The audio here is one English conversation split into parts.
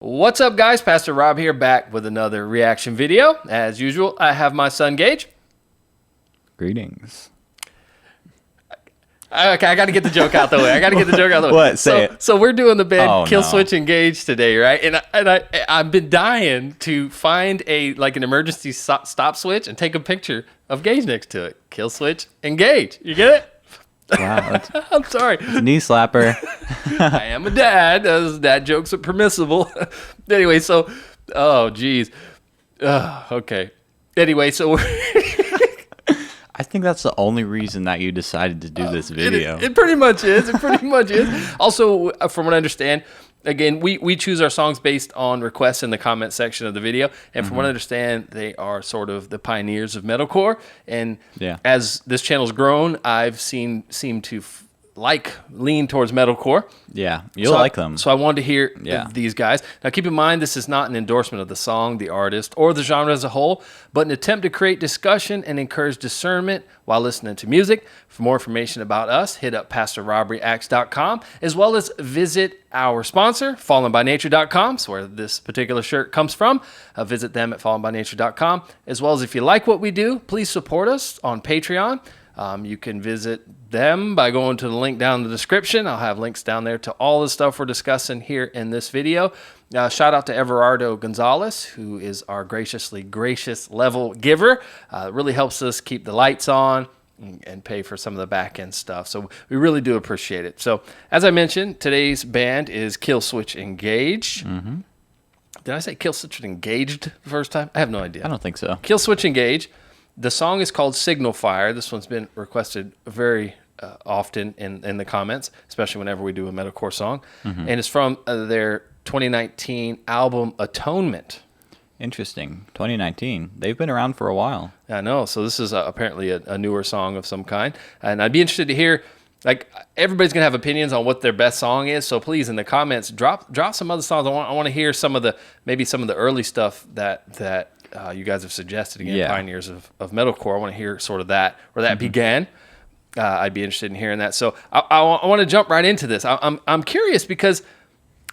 What's up, guys? Pastor Rob here, back with another reaction video. As usual, I have my son Gage. Greetings. Okay, I got to get the joke out the way. What? Say it. So we're doing the band Killswitch no. Engage today, right? And I've been dying to find an emergency stop switch and take a picture of Gage next to it. Killswitch Engage. You get it? Wow. I'm sorry. Knee slapper. I am a dad. Those dad jokes are permissible. Anyway, so, oh, geez. Okay. Anyway, so we're... I think that's the only reason that you decided to do this video. It pretty much is. Also, from what I understand, again, we choose our songs based on requests in the comment section of the video. And from what I understand, they are sort of the pioneers of metalcore. And as this channel's grown, I've seem to lean towards metalcore. Yeah, you'll like them. So I wanted to hear these guys. Now, keep in mind, this is not an endorsement of the song, the artist, or the genre as a whole, but an attempt to create discussion and encourage discernment while listening to music. For more information about us, hit up PastorRobReacts.com, as well as visit our sponsor, FallenByNature.com, so where this particular shirt comes from. Visit them at FallenByNature.com, as well as if you like what we do, please support us on Patreon. You can visit them by going to the link down in the description. I'll have links down there to all the stuff we're discussing here in this video. Shout out to Everardo Gonzalez, who is our gracious level giver. It really helps us keep the lights on and pay for some of the back end stuff. So we really do appreciate it. So as I mentioned, today's band is Killswitch Engage. Did I say Killswitch Engaged the first time? I have no idea. I don't think so. Killswitch Engage. The song is called Signal Fire. This one's been requested very often in the comments, especially whenever we do a metalcore song. And it's from their 2019 album Atonement. Interesting. 2019. They've been around for a while. I know. So this is apparently a newer song of some kind. And I'd be interested to hear, everybody's going to have opinions on what their best song is. So please, in the comments, drop some other songs. I want to hear maybe some of the early stuff that you guys have suggested. Again, pioneers of metalcore. I want to hear sort of that, where that began. I'd be interested in hearing that. So I want to jump right into this. I'm curious because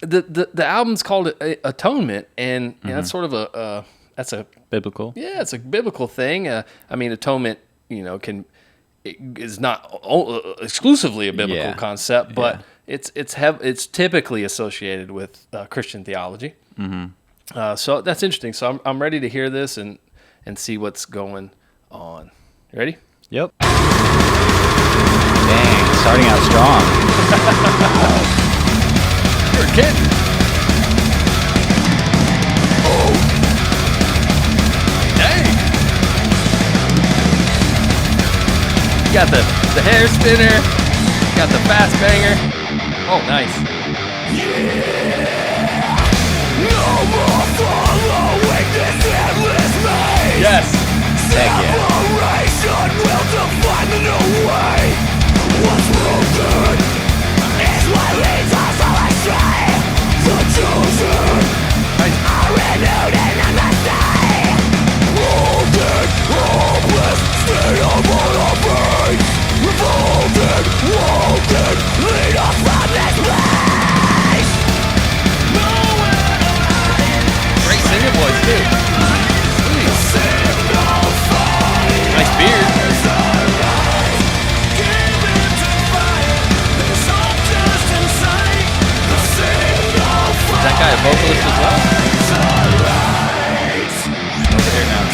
the album's called Atonement, and that's sort of that's a biblical. Yeah, it's a biblical thing. I mean, atonement, is not exclusively a biblical concept, but it's typically associated with Christian theology. So that's interesting. So I'm ready to hear this and see what's going on. You ready? Yep. Dang, starting out strong. You're a kid. Oh. Dang. You got the hair spinner. You got the fast banger. Oh, nice. No more following this endless maze. Yes. Heck yeah. Separation will define the new way. What's broken is what leads us all astray. The chosen are renewed in understanding. Wounded, hopeless, state of mortal pain. Revolted, wounded, lead us from this place. Great singing voice, too. Nice beard. Is that guy a vocalist as well? Over here now.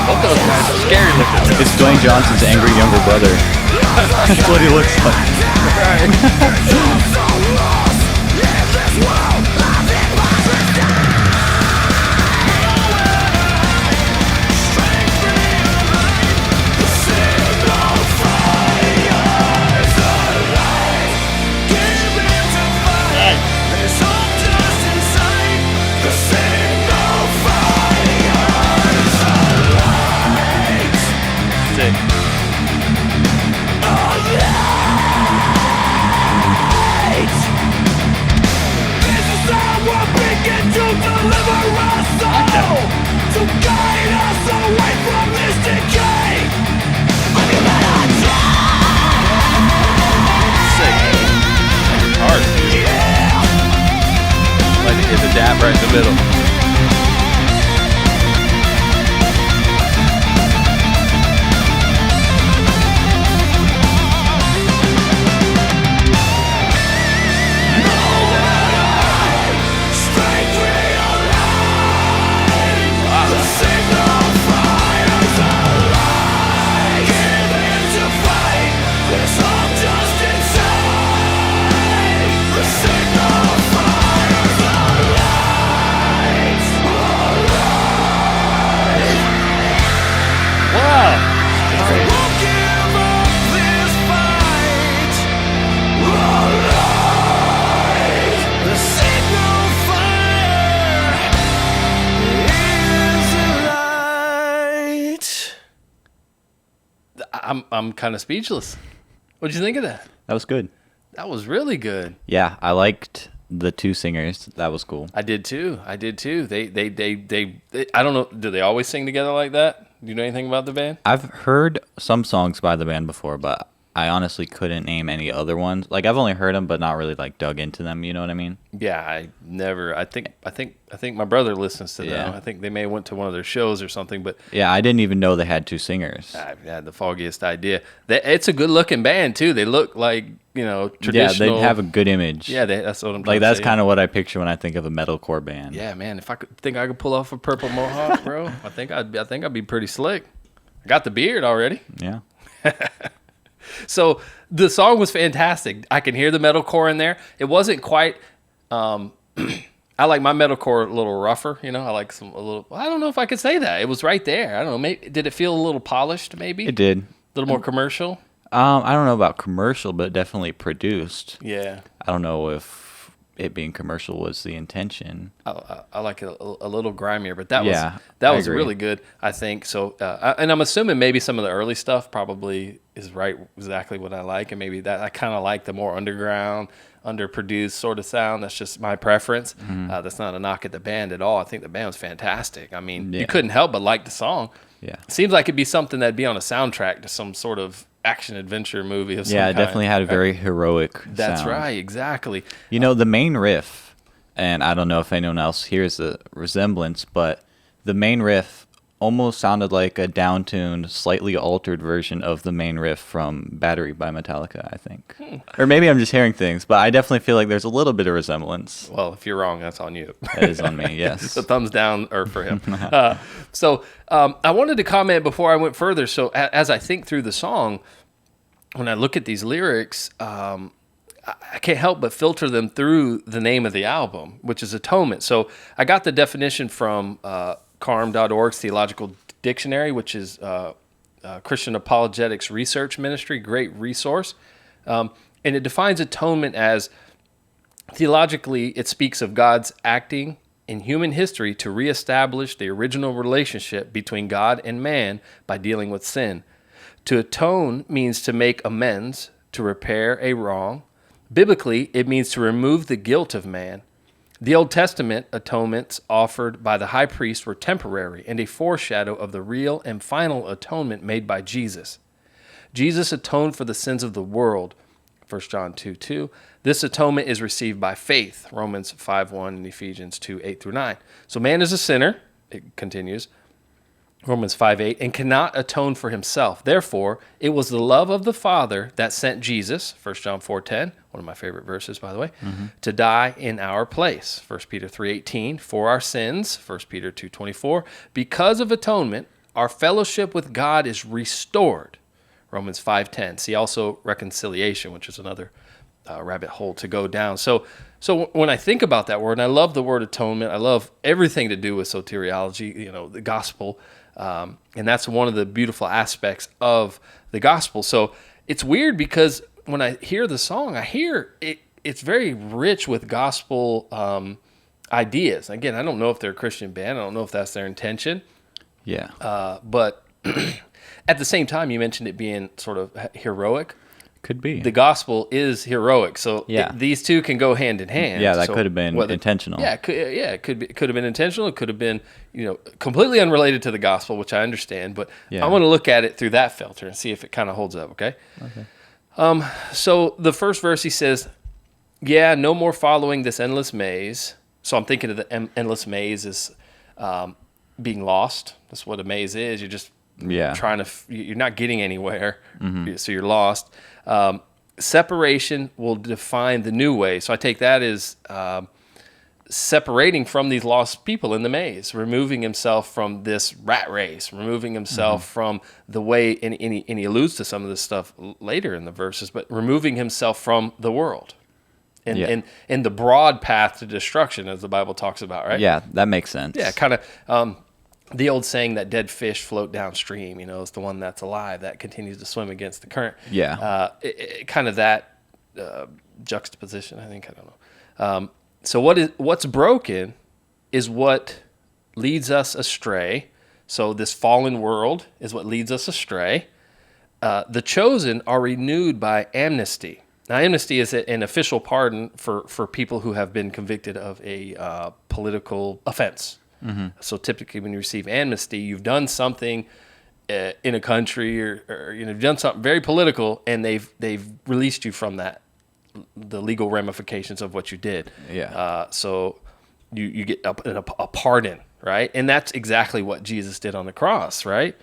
Both those guys are scary looking. It's Dwayne Johnson's angry younger brother. That's what he looks like. Sick. middle. I'm kind of speechless. What'd you think of that? That was good. That was really good. Yeah, I liked the two singers. That was cool. I did too. They I don't know. Do they always sing together like that? Do you know anything about the band? I've heard some songs by the band before, but I honestly couldn't name any other ones. Like, I've only heard them, but not really like dug into them. You know what I mean? Yeah, I never. I think my brother listens to them. Yeah. I think they may have went to one of their shows or something. But Yeah, I didn't even know they had two singers. I had the foggiest idea. It's a good looking band too. They look like traditional. Yeah, they have a good image. Yeah, that's what I'm trying Like, to that's say. kind of what I picture when I think of a metalcore band. Yeah, man. If I could pull off a purple mohawk, bro, I think I'd be pretty slick. I got the beard already. Yeah. So the song was fantastic. I can hear the metalcore in there. It wasn't quite. I like my metalcore a little rougher. I like a little. I don't know if I could say that. It was right there. I don't know. Maybe did it feel a little polished? Maybe It did. A little more commercial. I don't know about commercial, but definitely produced. Yeah, I don't know if it being commercial was the intention. I like it a little grimier, but that Yeah, was agree. really good. I think so. And I'm assuming maybe some of the early stuff probably is right exactly what I like, and maybe that I kind of like the more underground, underproduced sort of sound. That's just my preference. That's not a knock at the band at all. I think the band was fantastic. I mean, you Yeah. couldn't help but like the song. Yeah. Seems like it'd be something that'd be on a soundtrack to some sort of action adventure movie of some Yeah, it kind. definitely had a very heroic That's sound. right, exactly. The main riff, and I don't know if anyone else hears the resemblance, but the main riff almost sounded like a down-tuned, slightly altered version of the main riff from Battery by Metallica, I think. Or maybe I'm just hearing things, but I definitely feel like there's a little bit of resemblance. Well, if you're wrong, that's on you. That is on me, yes. The thumbs down or for him. I wanted to comment before I went further. So as I think through the song, when I look at these lyrics, I can't help but filter them through the name of the album, which is Atonement. So I got the definition from carm.org's Theological Dictionary, which is Christian Apologetics Research Ministry, great resource. And it defines atonement as, theologically, it speaks of God's acting in human history to reestablish the original relationship between God and man by dealing with sin. To atone means to make amends, to repair a wrong. Biblically, it means to remove the guilt of man. The Old Testament atonements offered by the high priest were temporary and a foreshadow of the real and final atonement made by Jesus. Jesus atoned for the sins of the world, 1 John 2:2. This atonement is received by faith, Romans 5:1 and Ephesians 2:8 through 9. So man is a sinner, it continues, Romans 5:8, and cannot atone for himself. Therefore, it was the love of the Father that sent Jesus, 1 John 4:10, one of my favorite verses, by the way, to die in our place, 1 Peter 3:18, for our sins, 1 Peter 2:24. Because of atonement, our fellowship with God is restored, Romans 5:10. See also reconciliation, which is another rabbit hole to go down. So when I think about that word, and I love the word atonement, I love everything to do with soteriology, the gospel, and that's one of the beautiful aspects of the gospel. So it's weird because when I hear the song, I hear it's very rich with gospel ideas. Again, I don't know if they're a Christian band. I don't know if that's their intention. Yeah. But at the same time, you mentioned it being sort of heroic. Could be. The gospel is heroic, so Yeah. these two can go hand in hand. Yeah, that So could have been intentional. Yeah, it could have been intentional. It could have been, completely unrelated to the gospel, which I understand. But Yeah. I want to look at it through that filter and see if it kind of holds up. Okay. So the first verse he says, "Yeah, no more following this endless maze. So I'm thinking of the endless maze as being lost. That's what a maze is. You're just trying to, you're not getting anywhere, so you're lost. Separation will define the new way. So I take that as separating from these lost people in the maze, removing himself from this rat race, removing himself from the way, and he alludes to some of this stuff later in the verses, but removing himself from the world. And the broad path to destruction, as the Bible talks about, right? Yeah, that makes sense. Yeah, kind of the old saying that dead fish float downstream, it's the one that's alive that continues to swim against the current. Yeah. Kind of that juxtaposition, I think. I don't know. So what's broken is what leads us astray. So this fallen world is what leads us astray. The chosen are renewed by amnesty. Now, amnesty is an official pardon for people who have been convicted of a political offense. So typically when you receive amnesty, you've done something in a country or you've done something very political, and they've released you from that, the legal ramifications of what you did. Yeah. So you get a pardon, right? And that's exactly what Jesus did on the cross, right?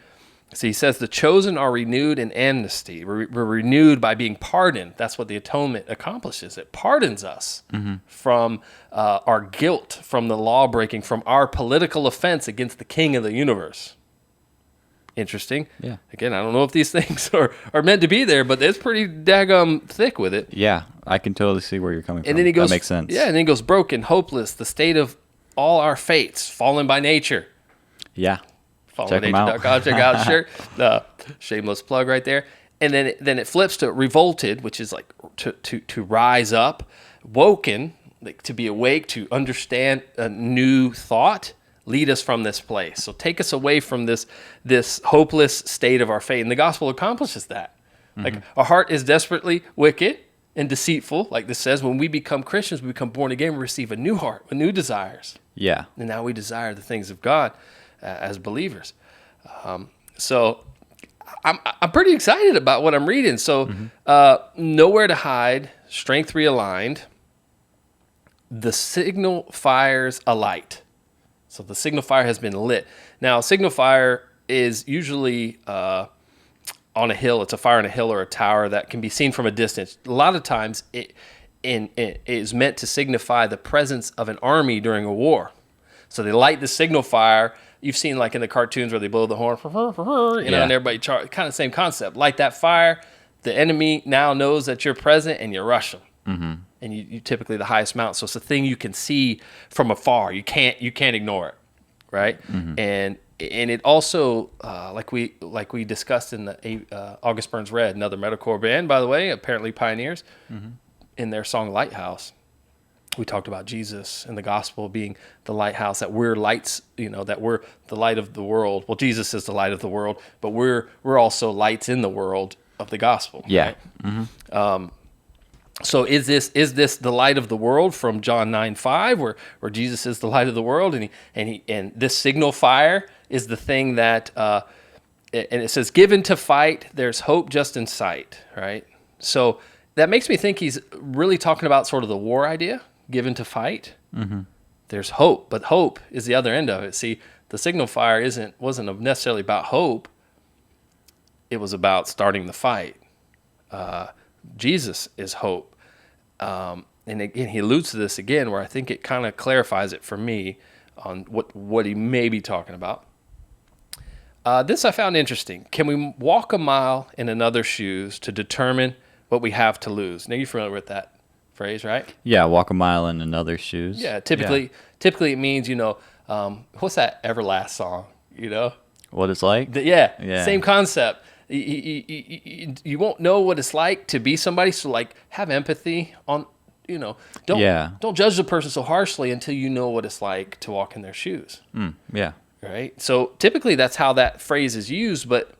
So he says the chosen are renewed in amnesty. We're renewed by being pardoned. That's what the atonement accomplishes. It pardons us from our guilt, from the law breaking, from our political offense against the King of the universe. Interesting. Yeah. Again, I don't know if these things are meant to be there, but it's pretty daggum thick with it. Yeah, I can totally see where you're coming from. And then he goes, that makes sense. Yeah, and then he goes, broken, hopeless, the state of all our fates, fallen by nature. Yeah. Check them out. Check out the shirt. Shameless plug right there. And then it flips to revolted, which is like to rise up, woken, like to be awake, to understand a new thought, lead us from this place. So take us away from this hopeless state of our fate. And the gospel accomplishes that. Like our heart is desperately wicked and deceitful. Like this says, when we become Christians, we become born again, we receive a new heart with new desires. Yeah. And now we desire the things of God as believers. So I'm pretty excited about what I'm reading. So nowhere to hide, strength realigned, the signal fires alight. So the signal fire has been lit. Now, a signal fire is usually on a hill. It's a fire on a hill or a tower that can be seen from a distance. A lot of times it is meant to signify the presence of an army during a war. So they light the signal fire. You've seen like in the cartoons where they blow the horn, and everybody kind of same concept. Light that fire. The enemy now knows that you're present, and you rush them. And you typically the highest mountain. So it's a thing you can see from afar. You can't ignore it, right? And it also like we discussed in the August Burns Red, another metalcore band, by the way, apparently pioneers, in their song Lighthouse. We talked about Jesus and the gospel being the lighthouse, that we're lights, that we're the light of the world. Well, Jesus is the light of the world, but we're also lights in the world of the gospel. Yeah. Right? So is this the light of the world from John 9:5, where Jesus is the light of the world, and this signal fire is the thing that, and it says, given to fight, there's hope just in sight, right? So that makes me think he's really talking about sort of the war idea. Given to fight, there's hope, but hope is the other end of it. See, the signal fire wasn't necessarily about hope. It was about starting the fight. Jesus is hope, and again, he alludes to this again, where I think it kind of clarifies it for me on what he may be talking about. This I found interesting. Can we walk a mile in another's shoes to determine what we have to lose? Now, you're familiar with that phrase, right? Yeah, walk a mile in another's shoes. Yeah, typically it means, what's that Everlast song, What it's like? Yeah, same concept. You won't know what it's like to be somebody, so like have empathy on, don't judge the person so harshly until you know what it's like to walk in their shoes. Yeah. Right? So typically that's how that phrase is used, but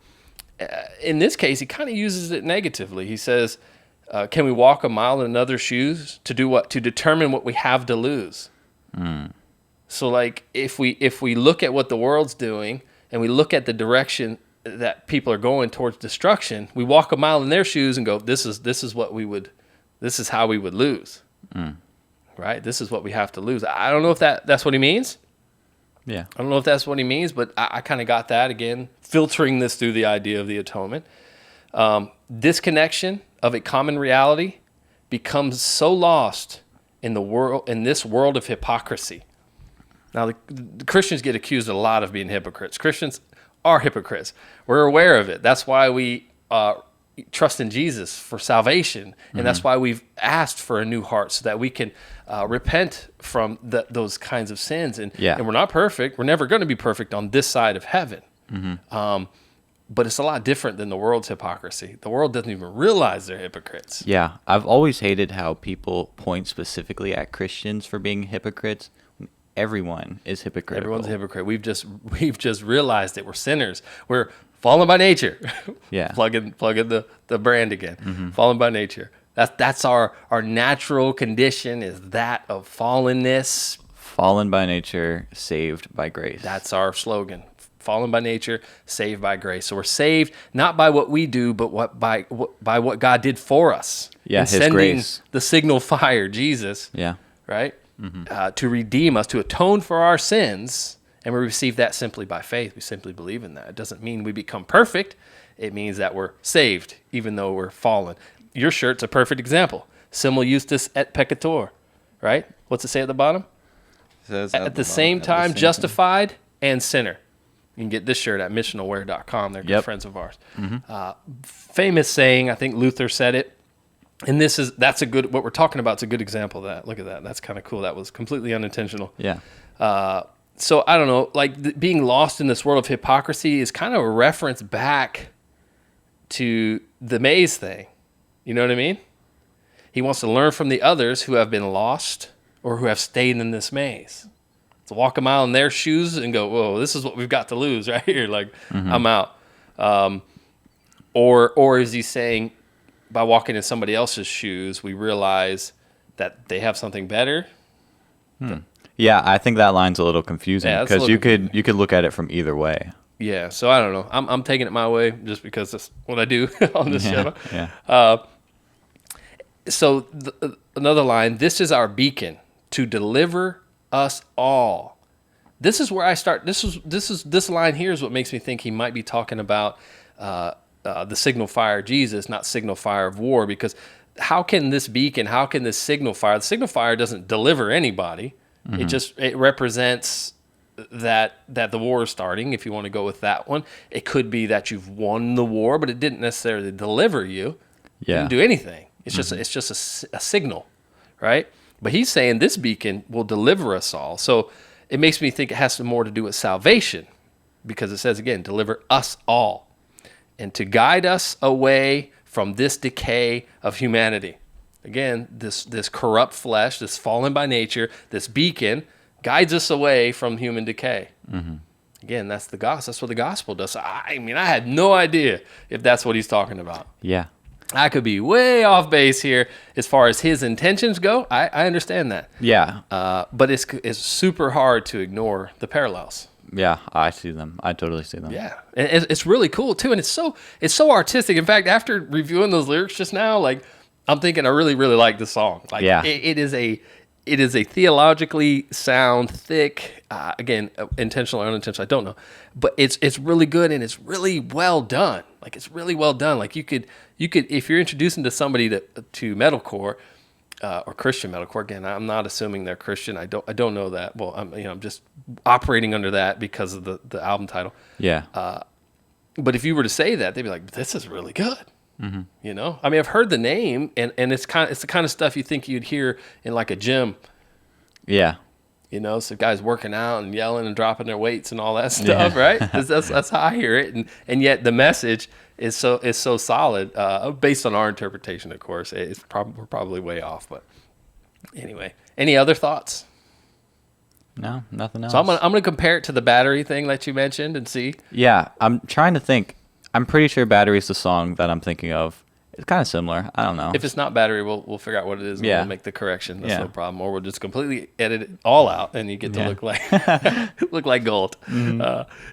in this case, he kind of uses it negatively. He says, can we walk a mile in another's shoes to do what? To determine what we have to lose. So like if we look at what the world's doing and we look at the direction that people are going towards destruction, we walk a mile in their shoes and go, this is how we would lose. right? This is what we have to lose. I don't know if that's what he means. Yeah. I don't know if that's what he means, but I kind of got that, again, filtering this through the idea of the atonement. Disconnection of a common reality becomes so lost in this world of hypocrisy. Now, the Christians get accused a lot of being hypocrites. Christians are hypocrites. We're aware of it. That's why we trust in Jesus for salvation, and that's why we've asked for a new heart so that we can repent from those kinds of sins. And we're not perfect. We're never going to be perfect on this side of heaven. But it's a lot different than the world's hypocrisy. The world doesn't even realize they're hypocrites. Yeah, I've always hated how people point specifically at Christians for being hypocrites. Everyone is hypocritical. Everyone's a hypocrite. We've just realized that we're sinners. We're fallen by nature. Yeah. plug in the brand again. Fallen by nature. That's our natural condition, is that of fallenness. Fallen by nature, saved by grace. That's our slogan. Fallen by nature, saved by grace. So we're saved not by what we do, but by what God did for us. Yeah, in His sending grace. The signal fire, Jesus. Yeah. Right? To redeem us, to atone for our sins, and we receive that simply by faith. We simply believe in that. It doesn't mean we become perfect. It means that we're saved, even though we're fallen. Your shirt's a perfect example. Simul justus et peccator, right? What's it say at the bottom? It says At the same time, justified and sinner. You can get this shirt at missionalwear.com. They're good friends of ours. Famous saying, I think Luther said it. And what we're talking about is a good example of that. Look at that. That's kind of cool. That was completely unintentional. Yeah. So I don't know, like being lost in this world of hypocrisy is kind of a reference back to the maze thing. You know what I mean? He wants to learn from the others who have been lost or who have stayed in this maze. To walk a mile in their shoes and go, whoa, this is what we've got to lose right here. Like, I'm out. Or is he saying, by walking in somebody else's shoes, we realize that they have something better? Yeah, I think that line's a little confusing because you could look at it from either way. Yeah, so I don't know. I'm taking it my way just because that's what I do on this channel. Yeah. So another line, this is our beacon to deliver us all. This is where I start. This line here is what makes me think he might be talking about the signal fire Jesus, not signal fire of war, because how can this beacon, how can this signal fire, the signal fire doesn't deliver anybody. It represents that the war is starting, if you want to go with that one. It could be that you've won the war, but it didn't necessarily deliver you. Yeah. It didn't do anything. It's just a signal, right? But he's saying this beacon will deliver us all. So it makes me think it has more to do with salvation, because it says, again, deliver us all, and to guide us away from this decay of humanity. Again, this corrupt flesh, this fallen by nature, this beacon guides us away from human decay. Again, that's the gospel. That's what the gospel does. I mean, I had no idea if that's what he's talking about. Yeah. I could be way off base here as far as his intentions go. I understand that. Yeah. But it's super hard to ignore the parallels. Yeah, I see them. I totally see them. Yeah, and it's really cool too, and it's so artistic. In fact, after reviewing those lyrics just now, like, I'm thinking I really, really like this song. Like, yeah. it is a theologically sound, thick, again, intentional or unintentional, I don't know, but it's really good, and it's really well done. Like, it's really well done. Like, you could if you're introducing to somebody to metalcore, or Christian metalcore. Again, I'm not assuming they're Christian. I don't know that. Well, I'm just operating under that because of the album title. Yeah. But if you were to say that, they'd be like, "This is really good." You know, I mean, I've heard the name, and it's the kind of stuff you think you'd hear in like a gym. Yeah. You know, so guys working out and yelling and dropping their weights and all that stuff, right? That's how I hear it, and yet the message is so solid, based on our interpretation, of course. We're probably way off, but anyway. Any other thoughts? No, nothing else. So I'm gonna compare it to the Battery thing that you mentioned and see. Yeah, I'm trying to think. I'm pretty sure Battery's the song that I'm thinking of. It's kind of similar. I don't know. If it's not battery, we'll figure out what it is and Yeah. we'll make the correction. That's Yeah. no problem. Or we'll just completely edit it all out and you get to Yeah. look like gold.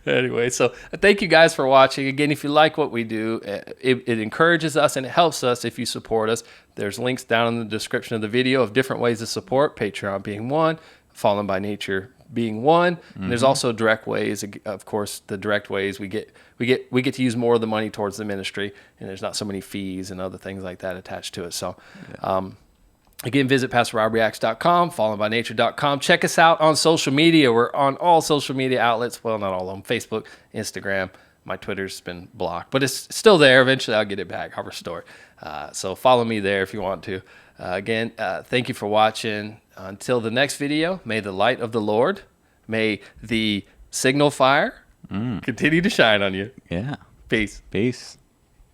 Anyway, so thank you guys for watching. Again, if you like what we do, it encourages us and it helps us if you support us. There's links down in the description of the video of different ways to support, Patreon being one, Fallen by Nature being one. And there's also direct ways. Of course, the direct ways we get to use more of the money towards the ministry, and there's not so many fees and other things like that attached to it. So again, visit pastorrobreacts.com, fallenbynature.com. Check us out on social media. We're on all social media outlets. Well, not all of them. Facebook, Instagram. My Twitter's been blocked, but it's still there. Eventually I'll get it back. I'll restore it. So follow me there if you want to. Again, thank you for watching. Until the next video, may the light of the Lord, may the signal fire continue to shine on you. Yeah. Peace. Peace.